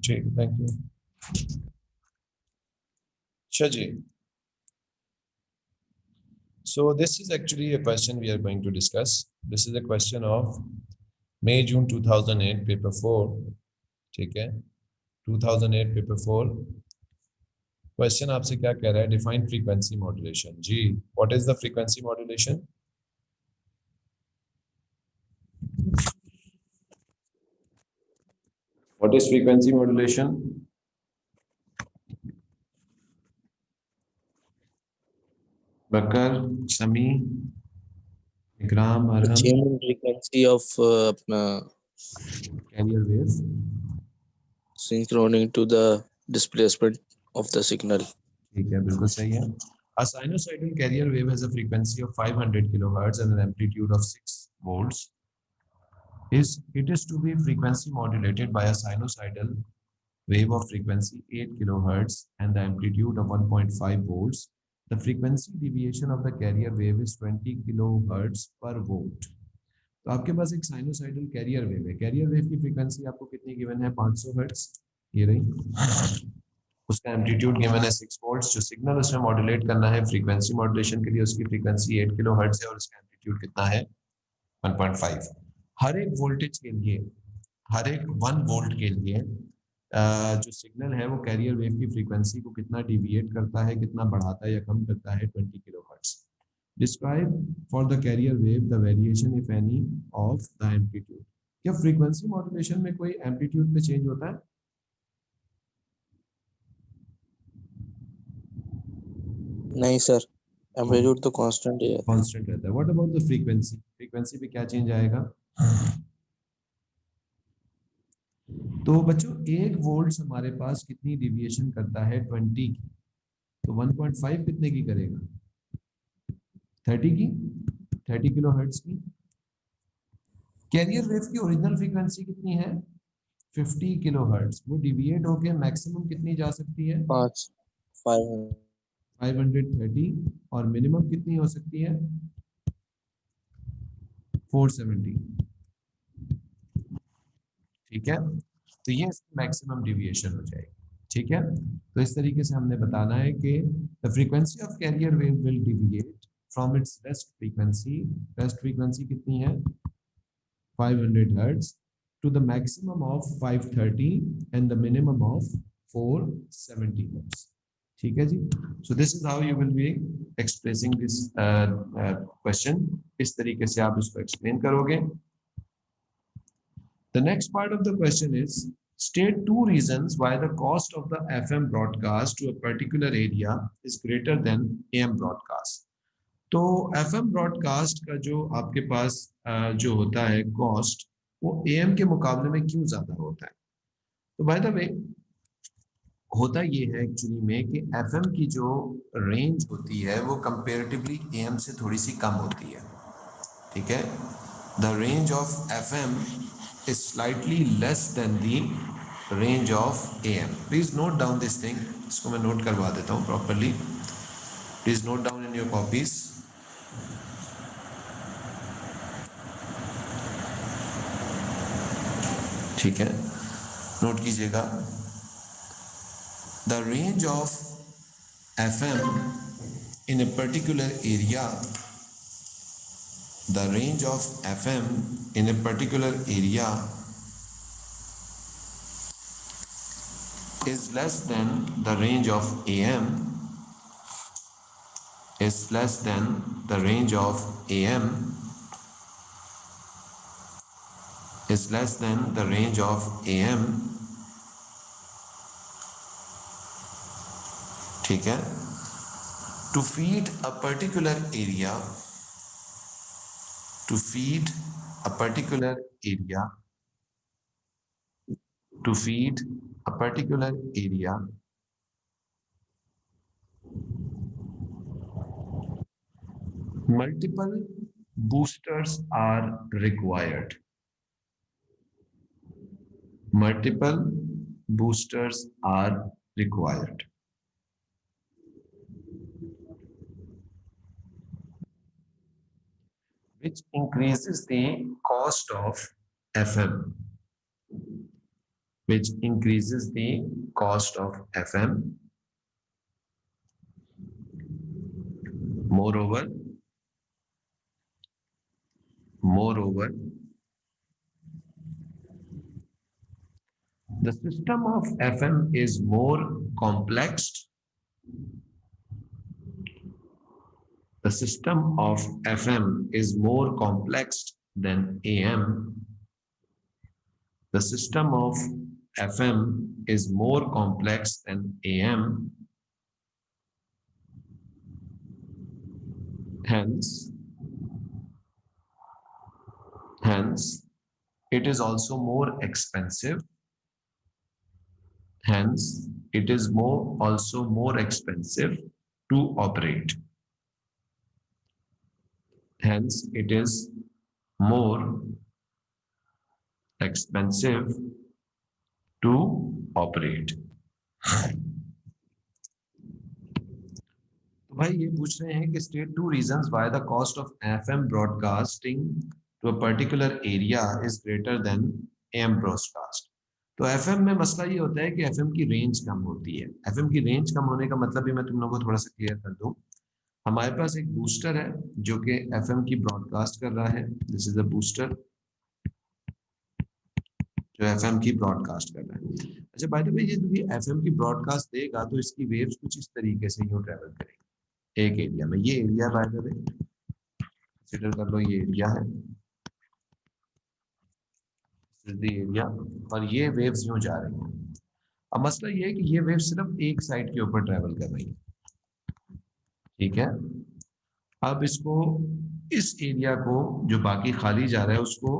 ठीक, thank you. अच्छा जी, so this is actually a question we are going to discuss. This is a question of May June 2008 paper 4, ठीक है, 2008 paper 4। Question आपसे क्या कह रहा है? Define frequency modulation. जी, what is the frequency modulation? What is frequency modulation? Bakar, Sami, Ikram, Arham. change in frequency of अपना carrier wave synchronous to the displacement of the signal. ठीक है, बिल्कुल सही है। A sinusoidal carrier wave has a frequency of 500 kilohertz and an amplitude of 6 volts. It is to be frequency modulated by a sinusoidal wave of frequency 8 kilohertz and the amplitude of 1.5 volts. The frequency deviation of the carrier wave is 20 kilohertz per volt. तो आपके पास एक sinusoidal carrier wave है। Career wave की frequency आपको कितनी given है? 500 hertz, ये रही। उसका एम्पलीट्यूड गिवन है 6 वोल्ट्स। जो सिग्नल उसमें मॉड्यूलेट करना है फ्रीक्वेंसी मॉड्यूलेशन के लिए, उसकी फ्रीक्वेंसी 8 किलो हर्ट्ज है और उसका एम्पलीट्यूड कितना है? 1.5। हर एक वोल्टेज के लिए, हर एक 1 वोल्ट के लिए जो सिग्नल है वो कैरियर वेव की फ्रीक्वेंसी को कितना डिविएट करता है, कितना बढ़ाता है या कम करता है? 20 kilo hertz. Describe for the carrier wave the variation if any of the amplitude. क्या फ्रीक्वेंसी मॉड्यूलेशन में कोई एम्पलीट्यूड पे चेंज होता है? नहीं सर, एम्पलीट्यूड तो कांस्टेंट ही है। कांस्टेंट रहता है। What about the frequency? Frequency पे क्या चेंज आएगा? तो बच्चों 1 वोल्ट हमारे पास कितनी डिविएशन करता है? 20 की। तो 1.5 कितने की करेगा? 30 की, 30 किलो हर्ट्ज की। कैरियर वेव की ओरिजिनल फ्रीक्वेंसी कितनी है? 50 किलो हर्ट्ज। वो डिविएट होके मैक्सिमम कितनी जा सकती है? 530। और मिनिमम कितनी हो सकती है? 470। ठीक है, तो ये मैक्सिमम डिविएशन हो जाएगी। ठीक है, तो इस तरीके से हमने बताना है कि the frequency of carrier wave will deviate from its rest frequency. Rest frequency कितनी है? 500 hertz to the maximum of 530 and the minimum of 470 hertz. ठीक है जी, so this is how you will be expressing this question. इस तरीके से आप इसको explain करोगे। The next part of the question is state 2 reasons why the cost of the FM broadcast to a particular area is greater than AM broadcast. तो FM broadcast का जो आपके पास जो होता है कॉस्ट, वो AM के मुकाबले में क्यों ज्यादा होता है? तो बाय द वे होता ये है एक्चुअली में कि FM की जो रेंज होती है वो कंपैरेटिवली AM से थोड़ी सी कम होती है। ठीक है, the range of FM is slightly less than the range of AM. Please note down this thing. इसको मैं नोट करवा देता हूँ properly. Please note down in your copies. ठीक है, नोट कीजिएगा। The range of FM in a particular area, the range of FM in a particular area is less than the range of AM, is less than the range of AM, is less than the range of AM. ठीक है, to feed a particular area, to feed a particular area, to feed a particular area, multiple boosters are required. Multiple boosters are required. which increases the cost of FM, which increases the cost of FM. Moreover, the system of FM is more complex. The system of FM is more complex than AM. The system of FM is more complex than AM. Hence, it is also more expensive. Hence, it is also more expensive to operate. Hence, it is more expensive to operate. तो भाई ये पूछ रहे हैं कि state 2 reasons why the cost of FM broadcasting to a particular area is greater than AM broadcast. तो FM में मसला ये होता है कि FM की रेंज कम होती है. FM की रेंज कम होने का मतलब भी मैं तुम लोगों को थोड़ा सा क्लियर कर दूं. हमारे पास एक बूस्टर है जो कि FM की ब्रॉडकास्ट कर रहा है. दिस इज अ बूस्टर जो FM की ब्रॉडकास्ट कर रहा है. अच्छा बाय द वे ये जो भी FM की ब्रॉडकास्ट देगा तो इसकी वेव्स कुछ इस तरीके से यूं ट्रेवल करेंगी एक एरिया में. ये area bye the way consider कर लो, ये एरिया है, एरिया, और ये वेव्स यूं जा रही हैं. अब मसला ये है कि ये वेव सिर्फ एक साइड के ऊपर ट्रेवल कर रही है. ठीक है, अब इसको इस एरिया को जो बाकी खाली जा रहा है उसको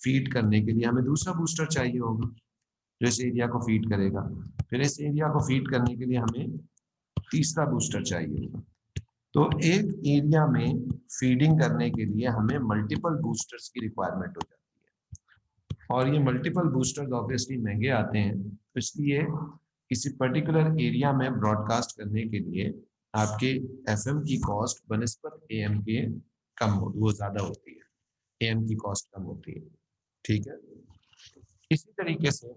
फीड करने के लिए हमें दूसरा बूस्टर चाहिए होगा जो इस एरिया को फीड करेगा. फिर इस एरिया को फीड करने के लिए हमें तीसरा बूस्टर चाहिए होगा. तो एक एरिया में फीडिंग करने के लिए हमें मल्टीपल बूस्टर्स की रिक्वायरमेंट हो जाती है और ये मल्टीपल बूस्टर्स ऑब्वियसली महंगे आते हैं. तो इसलिए किसी पर्टिकुलर एरिया में ब्रॉडकास्ट करने के लिए आपके एफएम की कॉस्ट बनिस्बत एएम के वो ज्यादा होती है. एएम की कॉस्ट कम होती है. ठीक है, इसी तरीके से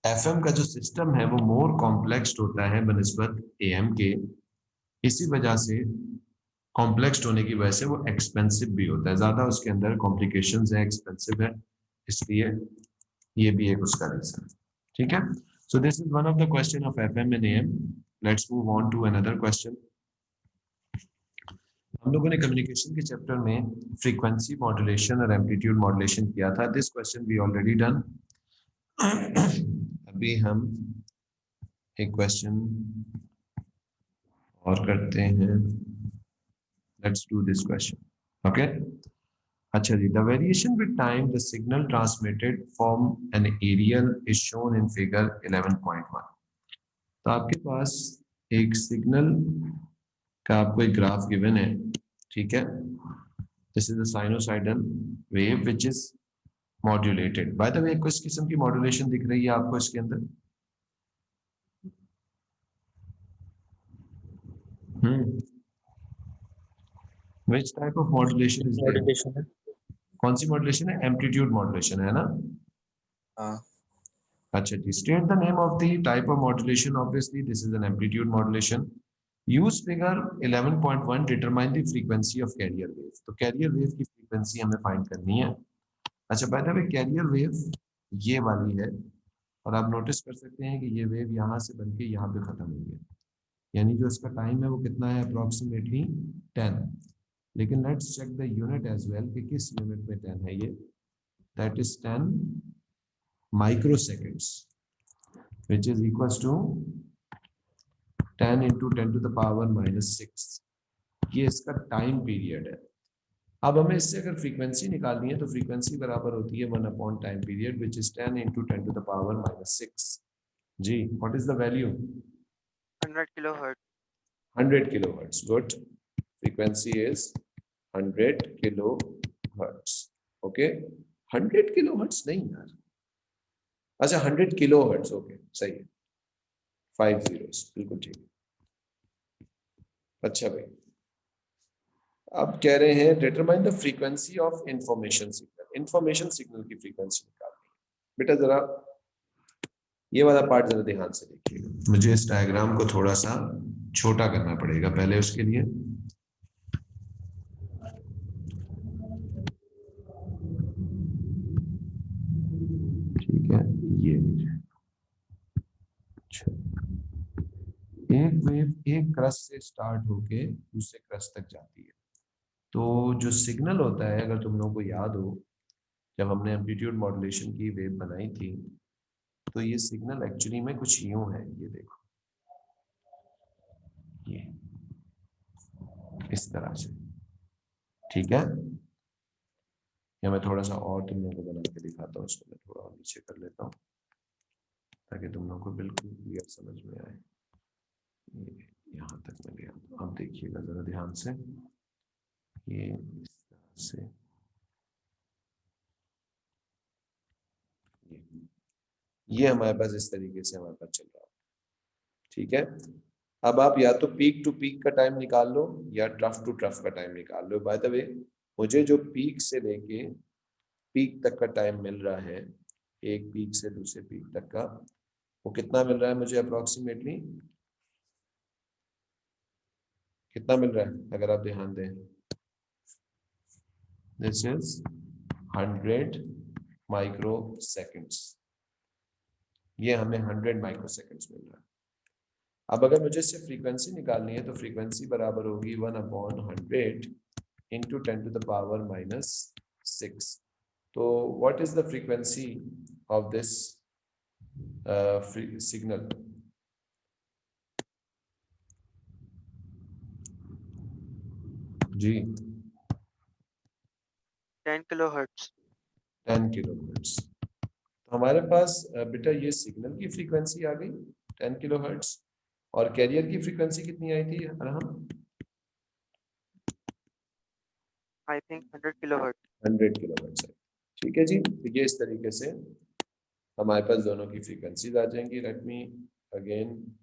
एफएम का जो सिस्टम है वो मोर कॉम्प्लेक्स होता है बनिस्बत एएम के. इसी वजह से कॉम्प्लेक्स होने की वजह से वो एक्सपेंसिव भी होता है, ज्यादा उसके अंदर कॉम्प्लिकेशंस है, एक्सपेंसिव है, इसलिए ये भी एक उसका रीजन है. ठीक है, so this is one of the question of FM and AM. Let's move on to another question. हम लोगों ने कम्युनिकेशन के चैप्टर में फ्रीक्वेंसी मॉड्यूलेशन और एम्पलीट्यूड मॉड्यूलेशन किया था. This question we already done. अभी हम एक क्वेश्चन और करते हैं. Let's do this question. Okay, अच्छा जी. The variation with time the signal transmitted from an aerial is shown in figure 11.1. तो आपके पास एक सिग्नल का आपको एक ग्राफ गिवन है. ठीक है, this is a sinusoidal wave which is modulated. Bye the वे किस किस्म की मॉड्यूलेशन दिख रही है आपको इसके अंदर? Which type of modulation is there? Modulation है. कौन सी मॉड्यूलेशन है? एम्पलीट्यूड मॉड्यूलेशन है ना? हाँ. अच्छा जी. State the name of the type of modulation. Obviously this is an amplitude modulation. Use figure 11.1 determine the frequency of carrier wave. तो कैरियर वेव की फ्रीक्वेंसी हमें फाइंड करनी है. अच्छा by the way carrier wave ये वाली है और आप नोटिस कर सकते हैं कि ये वेव यहाँ से बनके यहाँ पे खत्म हुई है, यानी जो इसका टाइम है वो कितना है? अप्रोक्सीमेटली 10. लेकिन let's check the unit as well कि किस यूनिट में 10 है ये. That is 10 microseconds, which is equals to 10 into 10 to the power minus 6. ये इसका टाइम पीरियड है. अब हमें इससे अगर फ्रीक्वेंसी निकालनी है तो फ्रीक्वेंसी बराबर होती है 1 upon time period which is 10 into 10 to the power minus 6. जी, what is the value? 100 kilohertz. 100 kilohertz. Good. Frequency is 100 kilohertz. Okay. 100 kilohertz नहीं यार. अच्छा 100 kilohertz. ओके सही है. 5 zeros बिल्कुल ठीक है. अच्छा भाई, अब कह रहे हैं determine the frequency of information signal. Information signal की फ्रीक्वेंसी निकालनी है। बेटा जरा ये वाला पार्ट जरा ध्यान से देखिएगा। मुझे इस डायग्राम को थोड़ा सा छोटा करना पड़ेगा पहले उसके लिए। ठीक है, ये अच्छा, एक वेव एक क्रस्ट से स्टार्ट होके दूसरे क्रस्ट तक जाती है। तो जो सिग्नल होता है, अगर तुम लोगों को याद हो, जब हमने एम्पलीट्यूड मॉड्यूलेशन की वेव बनाई थी, तो ये सिग्नल एक्चुअली में कुछ यूं है, ये देखो, ये इस तरह से। ठीक है, या मैं थोड़ा सा और तुम लोगों को बना के दिखाता हूँ। इसको मैं थोड़ा और नीचे कर लेता हूँ ताकि तुम लोगों को बिल्कुल क्लियर समझ में आए। ये यहाँ तक मैं गया। अब देखिएगा जरा ध्यान से, ये इस तरह से, ये हमारे पास इस तरीके से हमारे पास चल रहा है। ठीक है, अब आप या तो पीक टू पीक का टाइम निकाल लो या ट्रफ टू ट्रफ का टाइम निकाल लो। बाय द वे, मुझे जो पीक से लेके पीक तक का टाइम मिल रहा है, एक पीक से दूसरे पीक तक का, वो कितना मिल रहा है मुझे अप्रोक्सीमेटली? कितना मिल रहा है अगर आप ध्यान दें? This is 100 micro seconds. ये हमें 100 माइक्रो सेकेंड्स मिल रहा है। अब अगर मुझे इससे फ्रीक्वेंसी निकालनी है तो फ्रीक्वेंसी बराबर होगी 1/100 इंटू 10⁻⁻6। तो what is the frequency of this signal? जी 10 kilohertz. 10 किलोहर्ट्ज। तो हमारे पास बेटा ये सिग्नल की फ्रीक्वेंसी आ गई 10 किलोहर्ट्ज, और कैरियर की फ्रीक्वेंसी कितनी आई थी Arham? I think 100 kilohertz. 100 kilohertz है। ठीक है जी, तो ये इस तरीके से हमारे पास दोनों की फ्रीक्वेंसीज आ जाएंगी। लेट मी अगेन,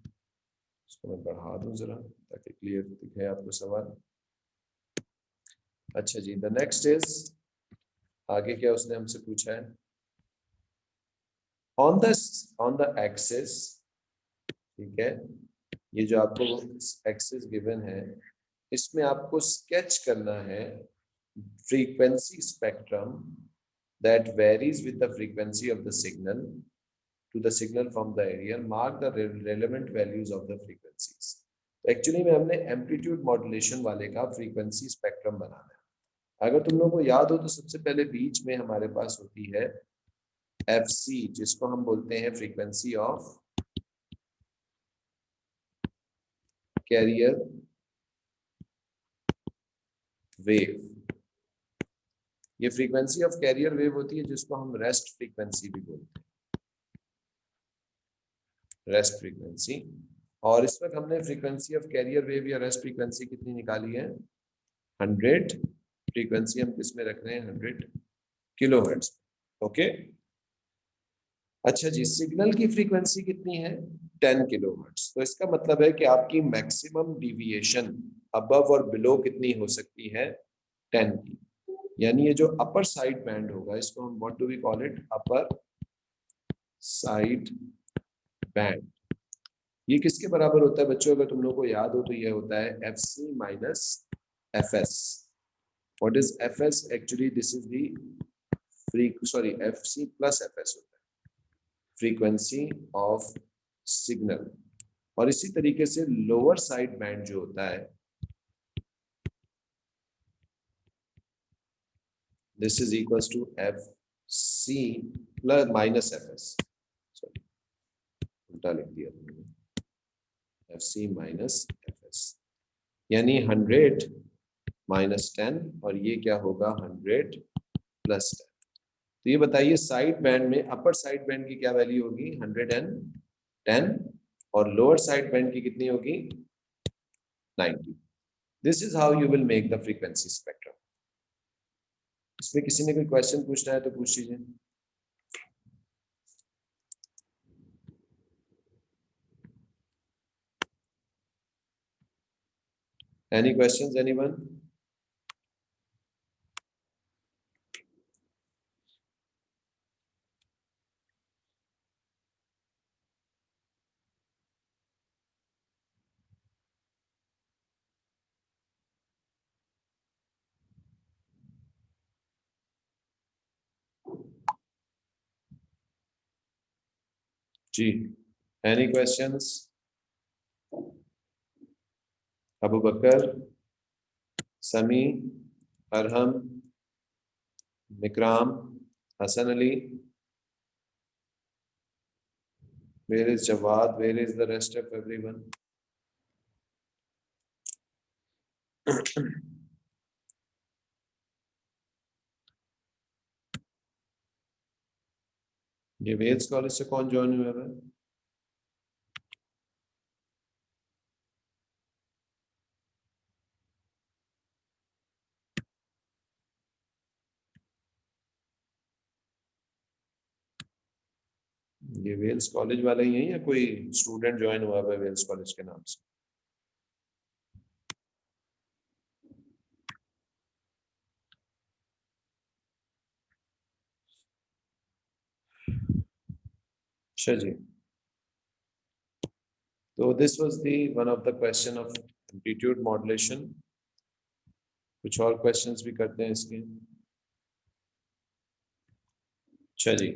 इसको मैं बढ़ा दूं जरा ताकि क्लियर दिखे आपको सवाल। अच्छा जी, द नेक्स्ट इज, आगे क्या उसने हमसे पूछा है? ऑन द एक्सिस, ठीक है, ये जो आपको एक्सिस गिवन है, इसमें आपको स्केच करना है frequency spectrum that varies with the frequency of the signal to the signal from the area, mark the relevant values of the frequencies. तो एक्चुअली में हमने एम्पलीट्यूड मॉड्यूलेशन वाले का फ्रीक्वेंसी स्पेक्ट्रम बनाना है। अगर तुम लोगों को याद हो तो सबसे पहले बीच में हमारे पास होती है FC, जिसको हम बोलते हैं फ्रीक्वेंसी ऑफ कैरियर वेव। ये फ्रीक्वेंसी ऑफ कैरियर वेव होती है जिसको हम रेस्ट फ्रीक्वेंसी भी बोलते हैं, रेस्ट फ्रीक्वेंसी। और इस वक्त हमने फ्रीक्वेंसी ऑफ कैरियर वेव या रेस्ट फ्रीक्वेंसी कितनी निकाली है? 100। फ्रीक्वेंसी हम किस में रख रहे हैं? 100 किलोहर्ट्ज। ओके, अच्छा जी, सिग्नल की फ्रीक्वेंसी कितनी है? 10 किलोहर्ट्ज। तो इसका मतलब है कि आपकी मैक्सिमम डिविएशन अबव और बिलो कितनी हो सकती है? 10 की। यानी ये जो अपर साइड बैंड होगा, इसको हम what do we call it? Upper side band. ये किसके बराबर होता है बच्चों? अगर तुम लोगों को याद हो तो ये होता है FC minus FS। What is FS? Actually this is the FC plus FS होता है, फ्रीक्वेंसी ऑफ सिग्नल। और इसी तरीके से लोअर साइड बैंड जो होता है, this is equals to FC plus minus FS। Sorry, उल्टा लिख दिया तुमने, FC माइनस FS, यानी 100 माइनस 10, और ये क्या होगा? 100 प्लस 10। तो ये बताइए साइड बैंड में अपर साइड बैंड की क्या वैल्यू होगी? 110, और लोअर साइड बैंड की कितनी होगी? 90। This is how you will make the frequency spectrum. इसमें किसी ने कोई क्वेश्चन पूछना है तो पूछ लीजिए। Any questions anyone? जी, any questions? Abu Bakar, Sami, Arham, Vikram, Hasan Ali, where is Jawad, where is the rest of everyone? ये वेल्स कॉलेज से कौन ज्वाइन हुआ है? ये वेल्स कॉलेज वाले ही हैं या कोई स्टूडेंट ज्वाइन हुआ है वेल्स कॉलेज के नाम से? अच्छा जी, तो this was the one of the question of amplitude modulation. कुछ और क्वेश्चंस भी करते हैं इसके। अच्छा जी,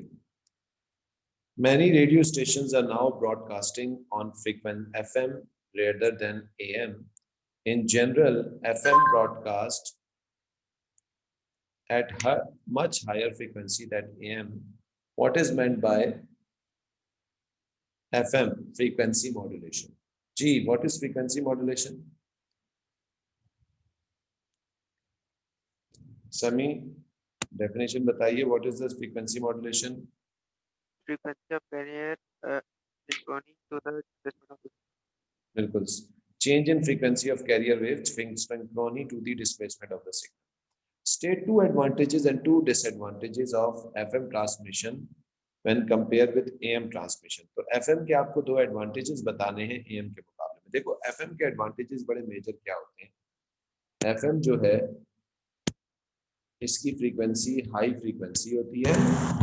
many radio stations are now broadcasting on frequent FM rather than AM. In general, FM broadcast at much higher frequency than AM. What is meant by FM, frequency modulation? G, what is frequency modulation? Sami, definition बताइए, what is this frequency modulation? Frequency of carrier synchrony to the displacement of the बिल्कुल, change in frequency of carrier waves synchrony to the displacement of the signal. State two advantages and two disadvantages of FM transmission when compared with AM transmission. तो FM के आपको दो advantages बताने हैं AM के मुकाबले में। देखो FM के advantages बड़े major क्या होते हैं? FM जो है इसकी frequency high frequency होती है।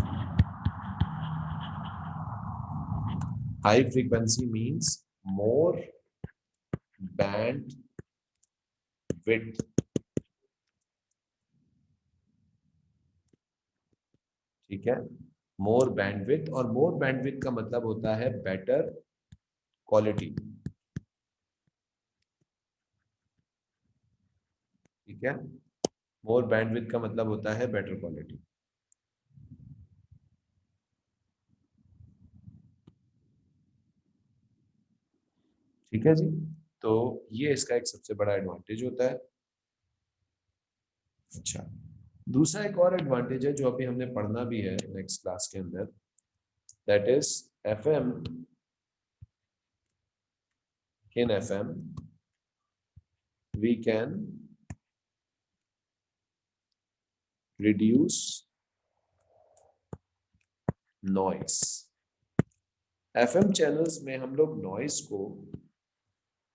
High frequency means more band width. ठीक है, मोर बैंडविड्थ, और मोर बैंडविड्थ का मतलब होता है बेटर क्वालिटी। ठीक है, मोर बैंडविड्थ का मतलब होता है बेटर क्वालिटी। ठीक है जी, तो ये इसका एक सबसे बड़ा एडवांटेज होता है। अच्छा, दूसरा एक और एडवांटेज है जो अभी हमने पढ़ना भी है नेक्स्ट क्लास के अंदर, that is FM. In FM we can reduce noise. FM channels में हम लोग नॉइस को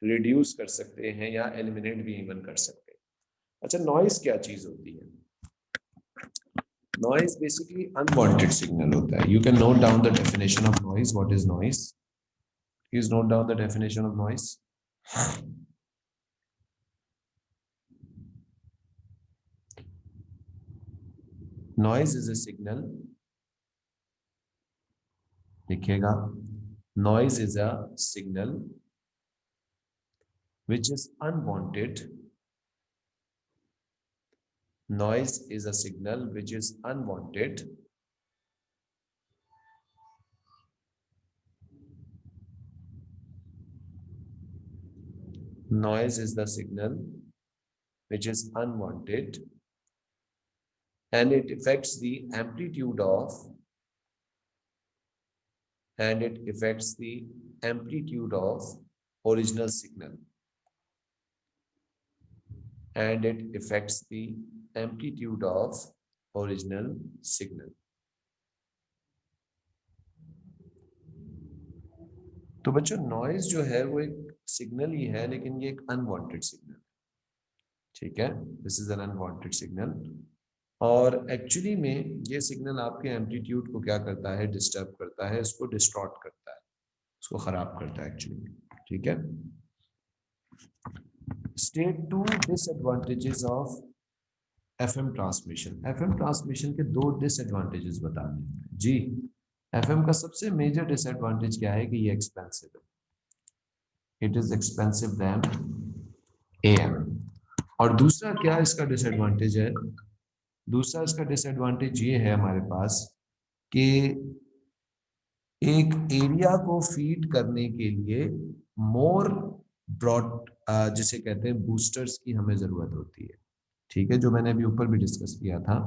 रिड्यूस कर सकते हैं या एलिमिनेट भी इवन कर सकते हैं। अच्छा, नॉइस क्या चीज होती है? नॉइस बेसिकली अनवांटेड सिग्नल होता है। You can note down the definition of noise. What is noise? Please note down the definition of noise. Noise is a signal, लिखिएगा, noise is a signal which is unwanted. Noise is a signal which is unwanted noise is the signal which is unwanted and it affects the amplitude of original signal, and it affects the amplitude of original signal. तो बच्चों, noise जो है वो एक signal ही है, लेकिन ये एक अनवांटेड सिग्नल। ठीक है, this is N unwanted signal, और एक्चुअली में ये सिग्नल आपके एम्पलीट्यूड को क्या करता है? डिस्टर्ब करता है, इसको डिस्टॉर्ट करता है, इसको खराब करता है एक्चुअली। ठीक है, state two disadvantages of FM transmission. FM transmission के दो डिसएडवांटेजेस बताने हैं जी। FM का सबसे मेजर डिसएडवांटेज क्या है कि ये एक्सपेंसिव है, it is expensive than AM। और दूसरा क्या इसका डिसएडवांटेज है, दूसरा इसका डिसएडवांटेज ये है हमारे पास कि एक एरिया को फीड करने के लिए मोर ब्रॉड जिसे कहते हैं बूस्टर्स की हमें जरूरत होती है। ठीक है, जो मैंने अभी ऊपर भी डिस्कस किया था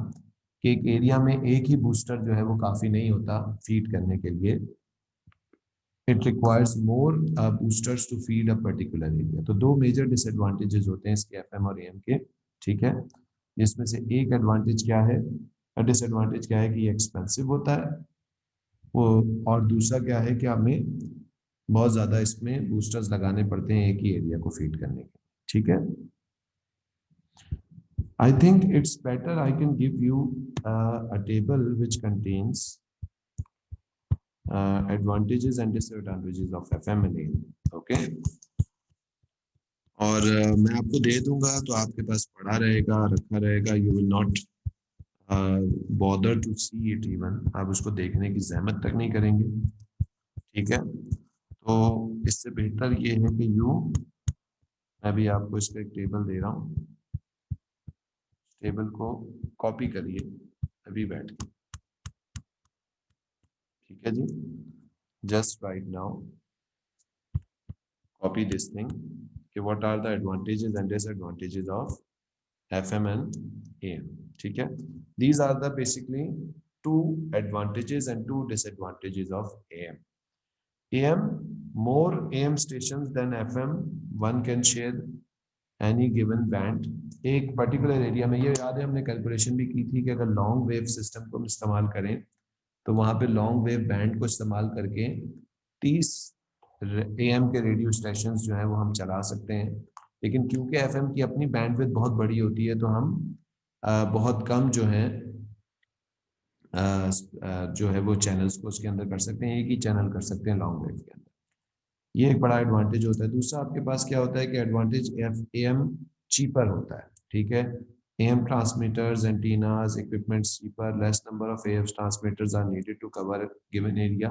कि एक एरिया में एक ही बूस्टर जो है वो काफी नहीं होता फीड करने के लिए, it requires more boosters to feed a particular area. तो दो मेजर डिसएडवांटेजेस होते हैं इसके FM और AM के। ठीक है, जिसमें से एक एडवांटेज क्या है, डिसएडवांटेज क्या है कि ये एक्सपेंसिव होता है वो, और दूसरा क्या है कि हमें बहुत ज्यादा इसमें बूस्टर्स लगाने पड़ते हैं एक ही एरिया को फीड करने के। ठीक है, I think it's better I can give you a table which contains advantages and disadvantages of FM and AM. Okay, और मैं आपको दे दूंगा तो आपके पास पड़ा रहेगा, रखा रहेगा, you will not bother to see it even, आप उसको देखने की जहमत तक नहीं करेंगे। ठीक है, तो इससे बेहतर ये है कि मैं भी आपको इसका एक टेबल दे रहा हूँ, टेबल को कॉपी करिए अभी बैठ के। ठीक है जी, just right now copy this thing कि what are the advantages and disadvantages of FM and AM। ठीक है, these are the basically two advantages and two disadvantages of AM। AM, more AM stations than FM, one can share any given band। एक particular area में, ये याद है हमने calculation भी की थी कि अगर लॉन्ग वेव सिस्टम को हम इस्तेमाल करें तो वहां पे लॉन्ग वेव बैंड को इस्तेमाल करके 30 AM के रेडियो स्टेशन जो है वो हम चला सकते हैं। लेकिन क्योंकि FM की अपनी बैंडविड्थ बहुत बड़ी होती है तो हम बहुत कम जो है जो है वो चैनल्स को उसके अंदर कर सकते हैं, एक ही चैनल कर सकते हैं लॉन्ग वेव के अंदर। ये एक बड़ा एडवांटेज होता है। दूसरा आपके पास क्या होता है कि एडवांटेज AM चीपर होता है। ठीक है, AM transmitters, antennas, equipment cheaper, less number of AM transmitters are needed to cover a given area।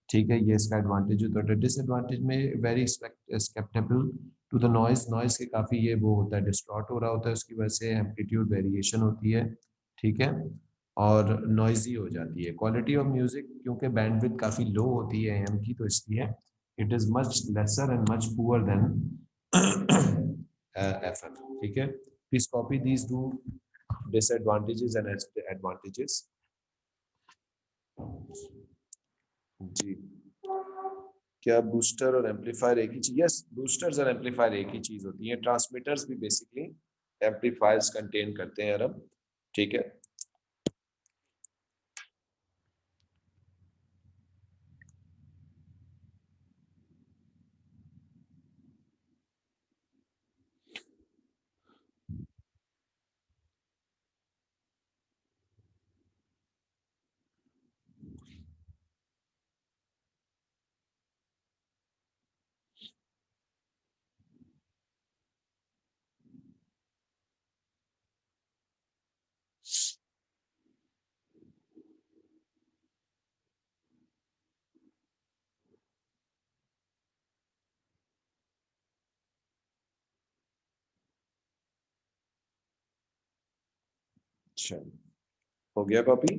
ठीक है, ये इसका एडवांटेज होता है। डिसएडवांटेज में very susceptible to the noise, noise के काफी ये वो होता है, डिस्टॉर्ट हो रहा होता है, उसकी वजह से एम्पलीट्यूड वेरिएशन होती है। ठीक है, और नॉइजी हो जाती है। क्वालिटी ऑफ म्यूजिक क्योंकि बैंडविड्थ काफी लो होती है AM की, तो इसलिए it is much lesser and much poor than FM। ठीक है, please copy these two disadvantages and advantages. जी, क्या बूस्टर और एम्पलीफायर एक ही चीज? यस, बूस्टर्स और एम्पलीफायर एक ही चीज होती है। ट्रांसमीटर्स भी बेसिकली एम्पलीफायर्स कंटेन करते हैं अरब। ठीक है, अच्छा, हो गया कॉपी?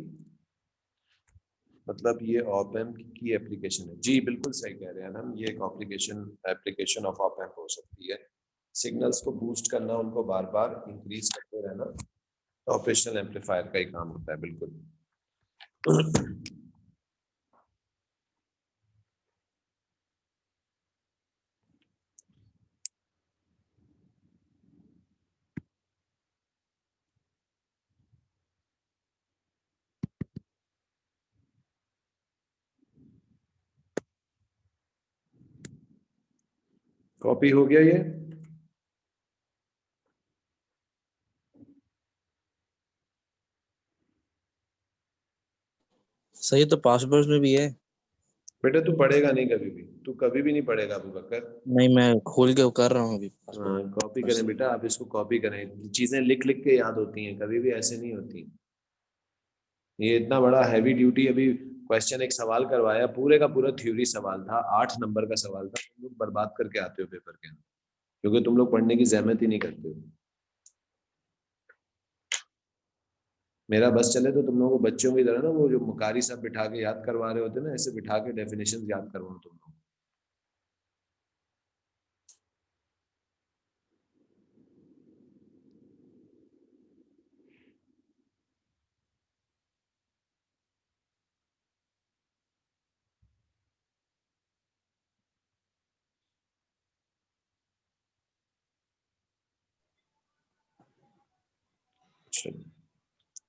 मतलब ये ऑप एम्प की एप्लीकेशन है। जी बिल्कुल सही कह रहे हैं हम, ये एक एप्लीकेशन ऑफ ऑप एम्प हो सकती है। सिग्नल्स को बूस्ट करना, उनको बार बार इंक्रीज करते रहना, ऑपरेशनल एम्पलीफायर का ही काम होता है। बिल्कुल। कॉपी हो गया ये? सही तो पासवर्ड में भी है। बेटा तू पढ़ेगा नहीं कभी भी, तू कभी भी नहीं पढ़ेगा अबू बकर। नहीं, मैं खोल के कर रहा हूँ अभी हाँ, कॉपी करें बेटा, आप इसको कॉपी करें। चीजें लिख लिख के याद होती हैं, कभी भी ऐसे नहीं होती। ये इतना बड़ा हैवी ड्यूटी अभी क्वेश्चन एक सवाल करवाया, पूरे का पूरा थ्योरी सवाल था, 8 नंबर का सवाल था, तुम लोग बर्बाद करके आते हो पेपर के अंदर, क्योंकि तुम लोग पढ़ने की जहमत ही नहीं करते हो। मेरा बस चले तो तुम लोगों को बच्चों की तरह ना वो जो मुकारी साहब बिठा के याद करवा रहे होते ना, ऐसे बिठा के डेफिनेशन याद करवाऊं तुम लोग।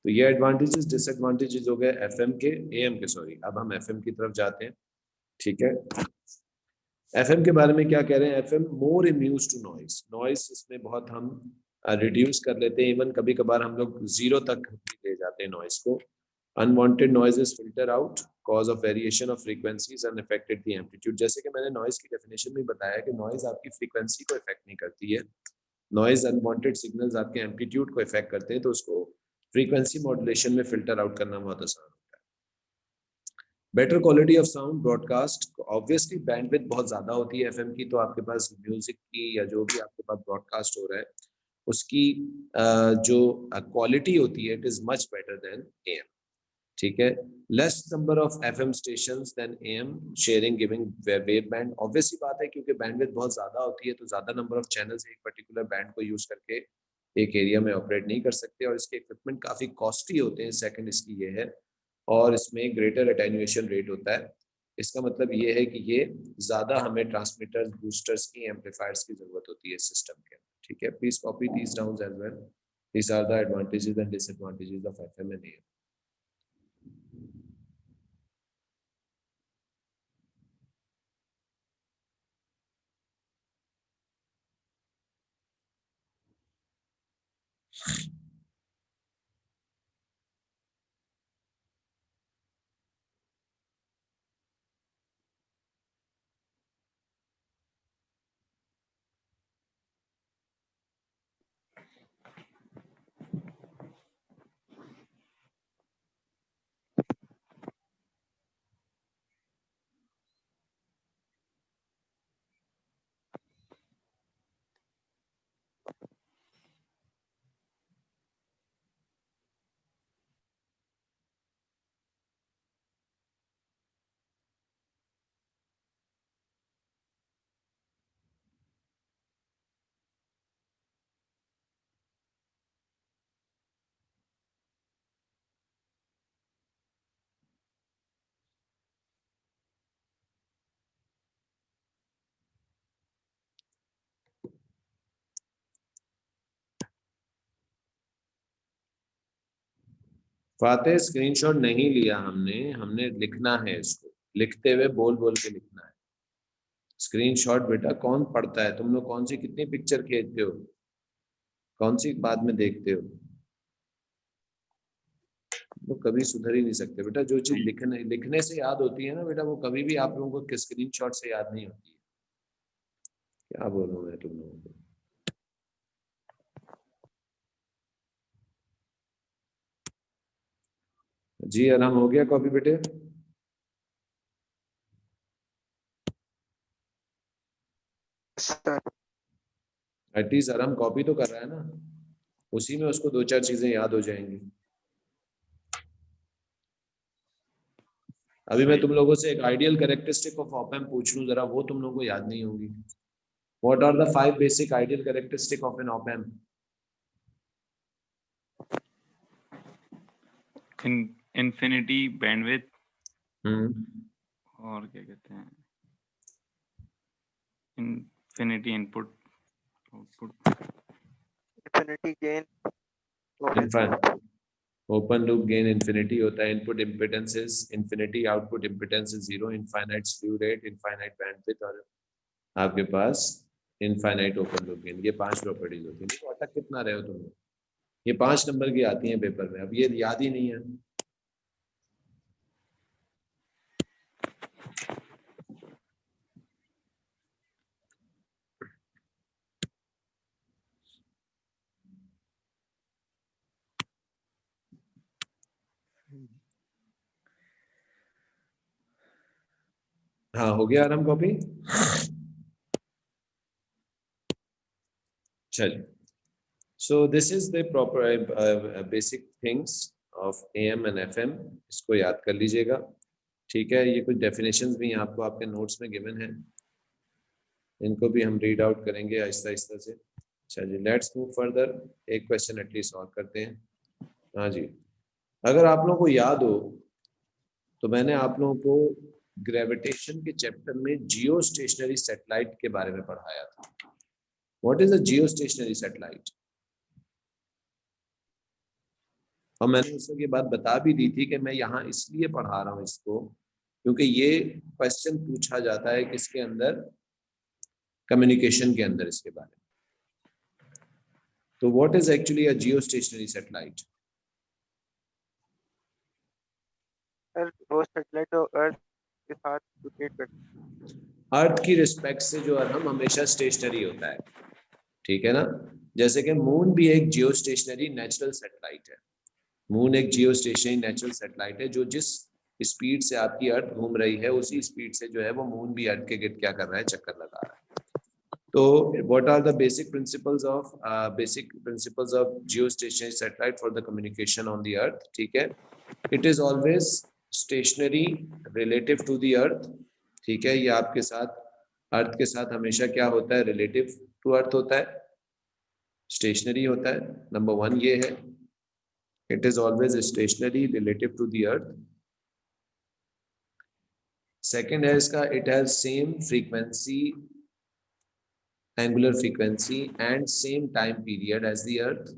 तो ये एडवांटेजेस डिसएडवांटेजेस हो गए एफएम के, एएम के, सॉरी। अब हम एफएम की तरफ जाते हैं, ठीक है। एफएम के बारे में क्या कह रहे हैं? FM more immune to noise, noise इसमें बहुत हम रिड्यूस कर लेते हैं, इवन कभी कभार हम लोग जीरो तक भी ले जाते हैं नॉइज को। Unwanted noises filter out cause of variation of frequencies and affected the amplitude. जैसे कि मैंने नॉइज की डेफिनेशन में बताया कि नॉइज आपकी फ्रीक्वेंसी को इफेक्ट नहीं करती है, नॉइज अनवांटेड सिग्नल्स आपके एम्पलीट्यूड को इफेक्ट करते हैं, तो उसको फ्रीक्वेंसी मॉड्यूलेशन में फिल्टर आउट करना बहुत आसान होता है। Better quality of sound broadcast, obviously bandwidth बहुत ज्यादा होती है एफएम की, तो आपके पास म्यूजिक की या जो भी आपके पास ब्रॉडकास्ट हो रहा है उसकी जो क्वालिटी होती है it is much better than AM, ठीक है। Less number of FM stations than AM sharing giving wave band, obviously बात है क्योंकि बैंडविड्थ बहुत ज्यादा होती है तो ज्यादा नंबर ऑफ चैनल्स एक पर्टिकुलर बैंड को यूज करके एक एरिया में ऑपरेट नहीं कर सकते, और इसके इक्विपमेंट काफी कॉस्टली होते हैं। सेकंड इसकी ये है, और इसमें ग्रेटर अटेन्यूएशन रेट होता है। इसका मतलब ये है कि ये ज्यादा हमें ट्रांसमीटर्स, बूस्टर्स की, एम्पलीफायर्स की जरूरत होती है सिस्टम के, ठीक है। Please copy these down as well, these are the advantages and disadvantages of FM and AM. Fateh screenshot नहीं लिया हमने, हमने लिखना है इसको, लिखते हुए बोल बोल के लिखना है। स्क्रीनशॉट बेटा कौन पढ़ता है? तुम लोग कौन सी कितनी पिक्चर खींचते हो, कौन सी बाद में देखते हो? वो कभी सुधर ही नहीं सकते बेटा। जो चीज लिखने लिखने से याद होती है ना बेटा, वो कभी भी आप लोगों को स्क्रीनशॉट से याद नहीं होती है। क्या बोलूं मैं तुम लोगों को। जी आराम हो गया कॉपी बेटे? सर एटलीस्ट आराम कॉपी तो कर रहा है ना, उसी में उसको दो चार चीजें याद हो जाएंगी। अभी मैं तुम लोगों से एक ideal characteristic of op amp पूछ लूं जरा, वो तुम लोगों को याद नहीं होगी। What are the 5 basic ideal characteristic of an op amp? Infinity bandwidth, hmm, और क्या कहते हैं, infinity input output, infinity gain, open infinite loop, open loop gain infinity होता है, input impedance is infinity, output impedance is zero, infinite slew rate, infinite bandwidth, और आपके पास infinite open loop gain. ये 5 प्रॉपर्टीज होती है। तो अटक कितना रहे हो तुम लोग? ये 5 नंबर की आती हैं पेपर में, अब ये याद ही नहीं है। हाँ हो गया आराम कॉपी। चलिए, सो this is the proper basic things of AM and FM, इसको याद कर लीजिएगा। ठीक है, ये कुछ डेफिनेशंस भी आपको आपके नोट्स में गिवन है, इनको भी हम रीड आउट करेंगे आहिस्ता आहिस्ता से। चलिए लेट्स मूव फर्दर, एक क्वेश्चन एटलीस्ट सॉल्व करते हैं। हाँ जी, अगर आप लोगों को याद हो तो मैंने आप लोगों को ग्रेविटेशन के चैप्टर में जियो स्टेशनरी सैटेलाइट के बारे में पढ़ाया था। What is a Jio stationery satellite? और मैंने उसको ये बात बता भी दी थी कि मैं यहाँ इसलिए पढ़ा रहा हूँ इसको क्योंकि ये क्वेश्चन पूछा जाता है किसके अंदर, कम्युनिकेशन के अंदर, इसके बारे में। तो what is actually a Jio stationery satellite? Sir वो सैटेलाइट और अर्थ के साथ रोटेट करते अर्थ की रिस्पेक्ट से जो है हम हमेशा स्टेशनरी होता है, ठीक है ना। जैसे कि मून भी एक जियो स्टेशनरी नेचुरल सैटेलाइट है। मून एक जियो स्टेशनरी नेचुरल सैटेलाइट है, जो जिस स्पीड से आपकी अर्थ घूम रही है उसी स्पीड से जो है वो मून भी अर्थ के गिर्द क्या कर रहा है, चक्कर लगा रहा है। तो what are the basic principles of geostationary satellite for the communication on the earth? ठीक है, it is always stationary relative to the earth। ठीक है, ये आपके साथ अर्थ के साथ हमेशा क्या होता है, रिलेटिव टू अर्थ होता है, स्टेशनरी होता है। नंबर 1 ये है, it is always stationary relative to the earth। Second है इसका, it has same frequency, angular frequency and same time period as the earth।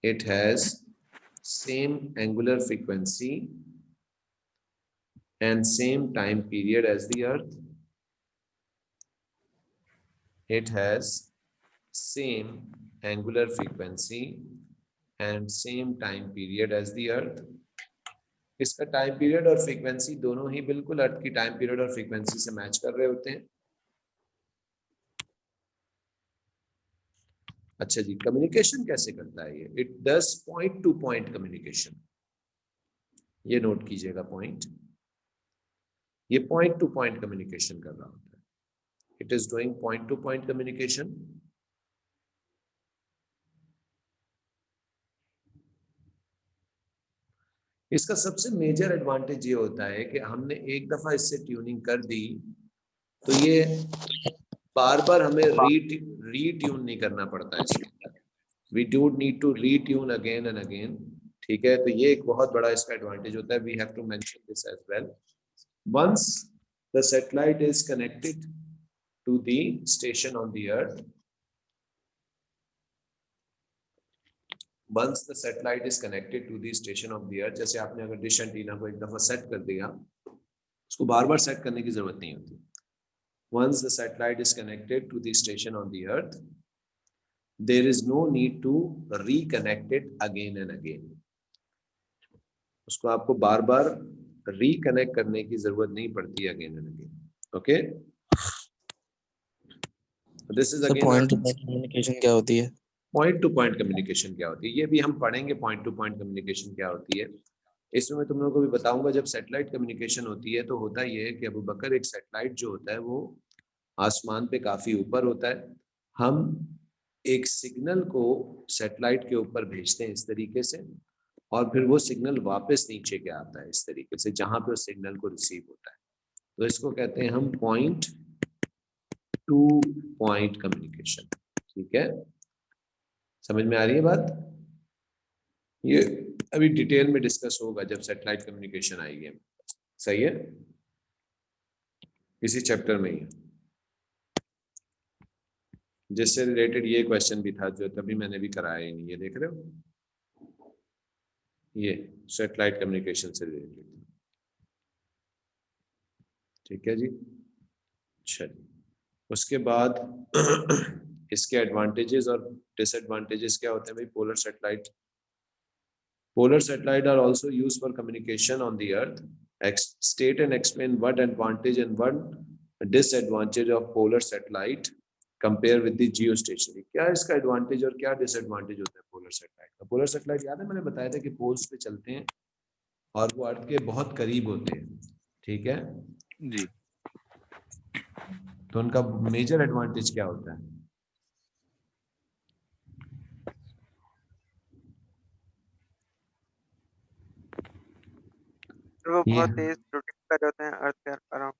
It has same angular frequency and same time period as the earth। It has same angular frequency and same time period as the earth। इसका time period और frequency दोनों ही बिल्कुल अर्थ की time period और frequency से match कर रहे होते हैं। अच्छा जी, कम्युनिकेशन कैसे करता है ये? It does point two point communication. ये नोट कीजिएगा पॉइंट, ये पॉइंट टू पॉइंट कम्युनिकेशन कर रहा होता है। It is doing point two point communication. इसका सबसे मेजर एडवांटेज ये होता है कि हमने एक दफा इससे ट्यूनिंग कर दी तो ये बार बार हमें रीट्यून नहीं करना पड़ता है इसके अंदर। We do need to retune again and again. ठीक है, तो ये एक बहुत बड़ा इसका एडवांटेज होता है। We have to mention this as well. Once the satellite is connected to the station on the earth, once the satellite is connected to the station of the earth, जैसे आपने अगर डिश एंटीना को एक दफा set कर दिया, उसको बार बार set करने की जरूरत नहीं होती। once the satellite is connected to the station on the earth, there is no need to reconnect it again and again। उसको आपको बार बार रिकनेक्ट करने की जरूरत नहीं पड़ती again and again. Okay, this is again point two point communication क्या होती है? पॉइंट टू पॉइंट कम्युनिकेशन क्या होती है ये भी हम पढ़ेंगे। पॉइंट टू पॉइंट कम्युनिकेशन क्या होती है इसमें मैं तुम लोगों को भी बताऊंगा। जब सैटेलाइट कम्युनिकेशन होती है तो होता ये है कि अबू बकर, एक सैटेलाइट जो होता है वो आसमान पे काफी ऊपर होता है। हम एक सिग्नल को सैटेलाइट के ऊपर भेजते हैं इस तरीके से, और फिर वो सिग्नल वापस नीचे के आता है इस तरीके से जहां पे उस सिग्नल को रिसीव होता है। तो इसको कहते हैं हम पॉइंट टू पॉइंट कम्युनिकेशन। ठीक है, समझ में आ रही है बात? ये अभी डिटेल में डिस्कस होगा जब सैटेलाइट कम्युनिकेशन आएगी। सही है, इसी चैप्टर में ही जिससे रिलेटेड ये क्वेश्चन भी था जो तभी मैंने भी कराया ही नहीं। ये देख रहे हो, ये सैटेलाइट कम्युनिकेशन से रिलेटेड। ठीक है जी, चलिए उसके बाद इसके एडवांटेजेस और डिसएडवांटेजेस क्या होते हैं भाई? Polar satellite are also used for communication on the earth. State and explain what advantage and what disadvantage of polar satellite compare with the geostationary. क्या इसका एडवांटेज और क्या डिसएडवांटेज होता है पोलर सैटेलाइट का? पोलर सैटेलाइट याद है मैंने बताया था कि पोल्स पे चलते हैं और वो अर्थ के बहुत करीब होते हैं। ठीक है, जी। तो उनका मेजर एडवांटेज क्या होता है? और वो ये बहुत तेज रोटेट कर रहे होते हैं अर्थ के अराउंड।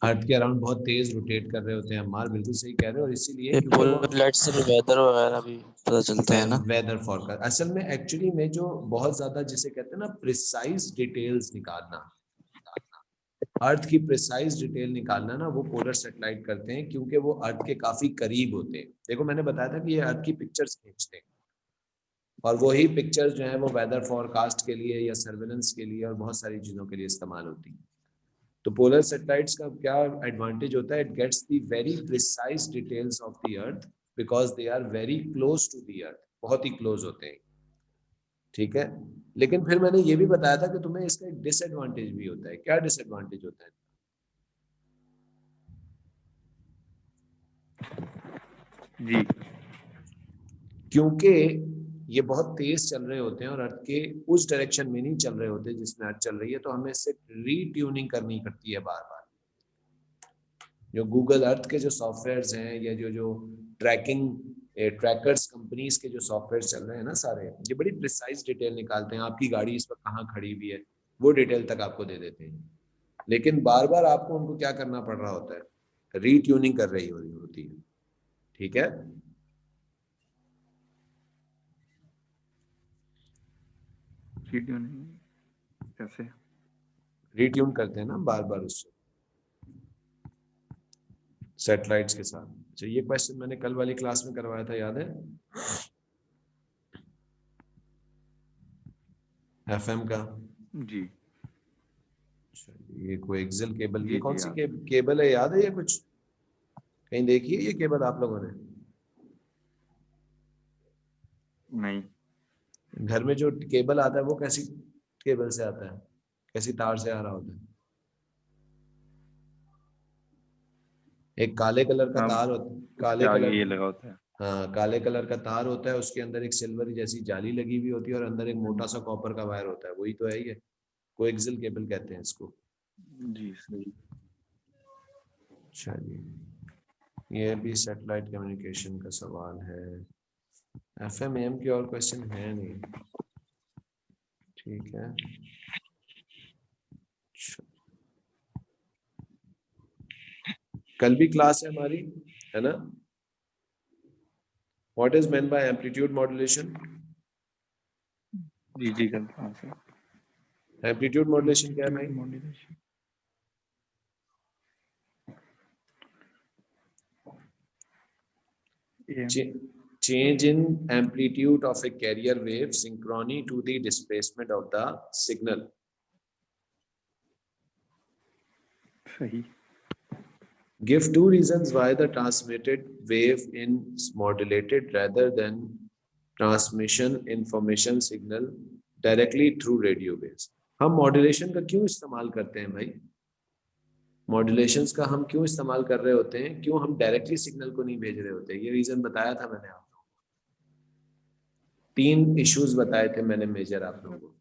अर्थ के अराउंड बहुत तेज रोटेट कर रहे होते हैं अम्मार, बिल्कुल सही कह रहे हो, और इसीलिए ये क्योंकि वो पोलर लाइट से वेदर वगैरह भी पता चलते हैं ना। वेदर फॉरकास्ट असल में एक्चुअली में जो बहुत ज्यादा जिसे कहते हैं ना प्रिसाइज डिटेल्स निकालना, अर्थ की प्रिसाइज डिटेल निकालना ना, वो पोलर सैटेलाइट करते हैं, क्योंकि वो अर्थ के काफी करीब होते हैं। देखो मैंने बताया था कि ये अर्थ की पिक्चर्स खींचते हैं, और वही पिक्चर्स जो है वो वेदर फॉरकास्ट के लिए या सर्वेलेंस के लिए और बहुत सारी चीजों के लिए इस्तेमाल होती है। तो पोलर सैटेलाइट्स का क्या एडवांटेज होता है? It gets the very precise details of the earth because they are very close to the earth, बहुत ही क्लोज होते हैं। ठीक है, लेकिन फिर मैंने ये भी बताया था कि तुम्हें इसका एक डिसएडवांटेज भी होता है। क्या डिसएडवांटेज होता है? जी। क्योंकि ये बहुत तेज चल रहे होते हैं और अर्थ के उस डायरेक्शन में नहीं चल रहे होते जिसमें अर्थ चल रही है, तो हमें इससे रीट्यूनिंग करनी पड़ती है बार बार। जो गूगल अर्थ के जो सॉफ्टवेयर्स हैं या जो जो ट्रैकर्स कंपनीज के जो सॉफ्टवेयर चल रहे हैं ना सारे, ये बड़ी प्रिसाइज डिटेल निकालते हैं, आपकी गाड़ी इस पर कहाँ खड़ी हुई है वो डिटेल तक आपको दे देते हैं। लेकिन बार बार आपको उनको क्या करना पड़ रहा होता है? रीट्यूनिंग कर रही होती है। ठीक है, वीडियो नहीं कैसे? रीट्यून करते हैं ना बार बार उससे सैटेलाइट्स के साथ। अच्छा, ये क्वेश्चन मैंने कल वाली क्लास में करवाया था, याद है? एफएम का। जी। अच्छा, ये कोई एक्सेल केबल, ये जी कौन जी सी याद है। केबल है, याद है ये कुछ? कहीं देखी है ये केबल आप लोगों ने? नहीं। घर में जो केबल आता है वो कैसी केबल से आता है, कैसी तार से आ रहा होता है? एक काले कलर का अब तार होता है, उसके काले आगे कलर, ये लगा होता है। हाँ काले कलर का तार होता है, उसके अंदर एक सिल्वर जैसी जाली लगी हुई होती है और अंदर एक मोटा सा कॉपर का वायर होता है, वही तो है ये, कोएक्सियल केबल कहते हैं इसको। जी सही। अच्छा जी, ये भी सैटेलाइट कम्युनिकेशन का सवाल है। एफएम एम के और क्वेश्चन है नहीं। ठीक है, अच्छा। कल भी क्लास है हमारी, है ना? What is meant by amplitude modulation? जी जी कल कहाँ से? एम्पलीट्यूड मॉड्यूलेशन क्या है भाई? Modulation Change in amplitude of a carrier wave synchrony to the displacement of the signal. सही। Give two reasons why the transmitted wave is modulated rather than transmission information signal directly through radio waves. हम modulation का क्यों इस्तेमाल करते हैं भाई? मॉड्यूलेशंस का हम क्यों इस्तेमाल कर रहे होते हैं? क्यों हम डायरेक्टली सिग्नल को नहीं भेज रहे होते? ये रीजन बताया था मैंने आपको, 3 इश्यूज बताए थे मैंने मेजर आप लोगों को।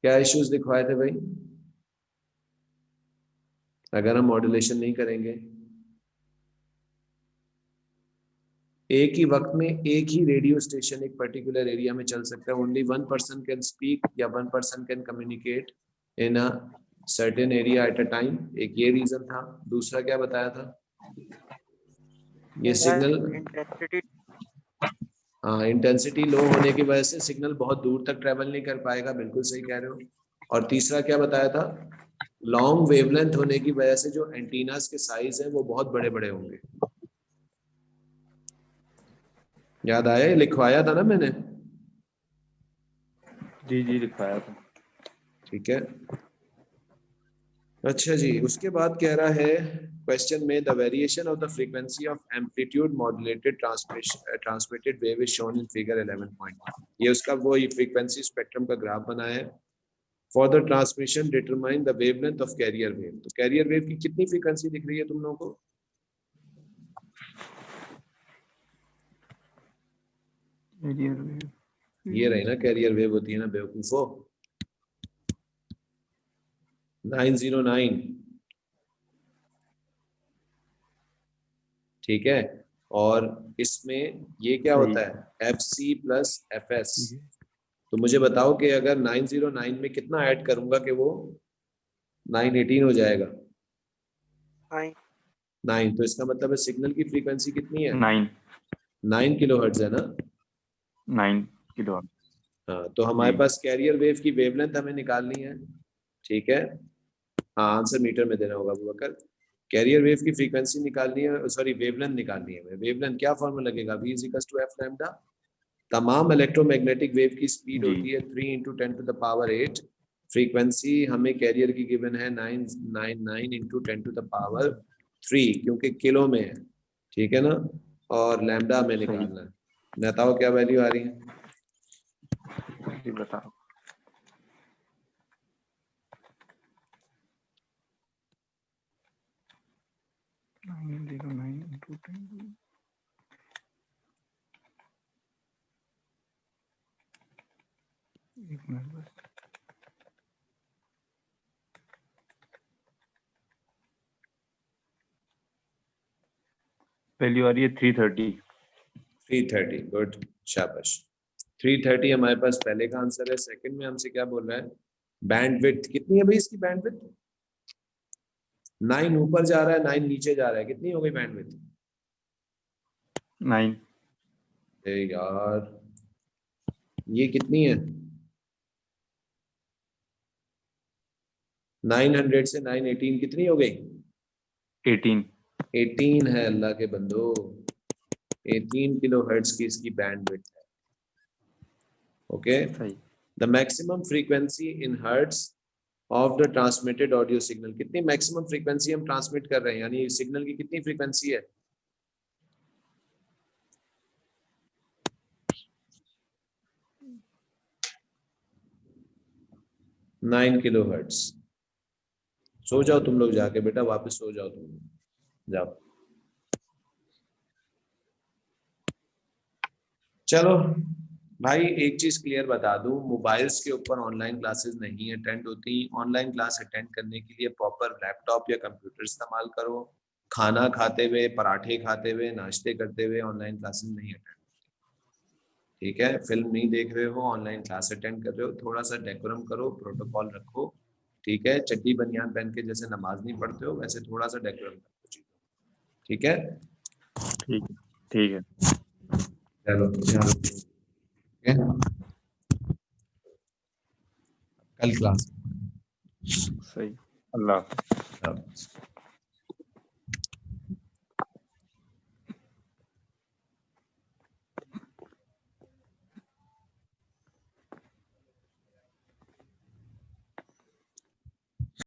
क्या इश्यूज दिखवाए थे भाई अगर हम मॉड्यूलेशन नहीं करेंगे? एक ही वक्त में एक ही रेडियो स्टेशन एक पर्टिकुलर एरिया में चल सकता है, only one person can speak या one person can communicate in a certain area at a time, एक ये रीजन था। दूसरा क्या बताया था? ये सिग्नल, इंटेंसिटी हाँ इंटेंसिटी लो होने की वजह से सिग्नल बहुत दूर तक ट्रेवल नहीं कर पाएगा, बिल्कुल सही कह रहे हो। और तीसरा क्या बताया था? लॉन्ग वेवलेंथ होने की वजह से जो एंटीनास के साइज है वो बहुत बड़े बड़े होंगे। याद आया? लिखवाया था ना मैंने? जी जी लिखवाया था। ठीक है, अच्छा जी, उसके बाद कह रहा है क्वेश्चन में the variation of the frequency of amplitude modulated transmitted wave is shown in figure 11.1। ये उसका वो फ्रीक्वेंसी स्पेक्ट्रम का ग्राफ बनाया है। For the transmission determine the wavelength of carrier wave. तो कैरियर वेव की कितनी फ्रीक्वेंसी दिख रही है तुम लोगों को? ये रही ना कैरियर वेव, होती है ना बेवकूफो। 909, ठीक है। और इसमें ये क्या सही। होता है, FC प्लस FS। तो मुझे बताओ कि अगर 909 में कितना ऐड करूंगा कि वो 918 हो जाएगा। 9 9, तो इसका मतलब है सिग्नल की फ्रीक्वेंसी कितनी है, 9 9 किलोहर्ट्ज है ना। 9 किलो। हाँ, तो हमारे जी। पास कैरियर वेव की वेवलेंथ हमें निकालनी है, ठीक है। हाँ, आंसर मीटर में देना होगा अबू बकर। कैरियर वेव की फ्रीक्वेंसी निकालनी है, सॉरी वेवलेंथ निकालनी है। वेवलेंथ क्या फॉर्मूला लगेगा, V is equal to f lambda. तमाम इलेक्ट्रोमैग्नेटिक वेव की स्पीड जी। होती है 3 into 10 to the power 8। Frequency हमें कैरियर की गिवन है 999 इंटू 10 टू द पावर 3, क्योंकि किलो में है, ठीक है ना। और लैम्डा हमें सही। निकालना है। बताओ क्या वैल्यू आ रही है। जी बताओ। एक मिनट बस। वैल्यू आ रही है 330। 330, गुड, शाबाश। 330 हमारे पास पहले का आंसर है। सेकंड में हमसे क्या बोल रहा है, बैंडविड्थ कितनी है भाई इसकी बैंडविड्थ। 9 ऊपर जा रहा है, 9 नीचे जा रहा है, कितनी हो गई बैंडविड्थ। 9। यार ये कितनी है, 900 से 918 कितनी हो गई, 18। 18 है अल्लाह के बंदो। 18 किलो हर्ट्ज की इसकी बैंडविड्थ है, ओके। सही। The maximum frequency in hertz of the transmitted audio signal, कितनी मैक्सिमम फ्रीक्वेंसी हम ट्रांसमिट कर रहे हैं, यानी सिग्नल की कितनी फ्रीक्वेंसी है। 9 किलो हर्ट्ज। सो जाओ तुम लोग जाके बेटा, वापस सो जाओ तुम, जाओ। चलो भाई, एक चीज क्लियर बता दूं, मोबाइल्स के ऊपर ऑनलाइन क्लासेस नहीं अटेंड होती। ऑनलाइन क्लास अटेंड करने के लिए प्रॉपर लैपटॉप या कंप्यूटर इस्तेमाल करो। खाना खाते हुए, पराठे खाते हुए, नाश्ते करते हुए ऑनलाइन क्लासेस नहीं अटेंड, ठीक है। फिल्म नहीं देख रहे हो, ऑनलाइन क्लास अटेंड कर रहे हो, थोड़ा सा डेकोरम करो, प्रोटोकॉल रखो, ठीक है। चड्डी बनियान पहन के जैसे नमाज नहीं पढ़ते हो वैसे थोड़ा सा डेकोरम रखो, ठीक है। ठीक है। ठीक है। चलो ध्यान रखो, ठीक है? कल क्लास। सही। अल्लाह। हाँ।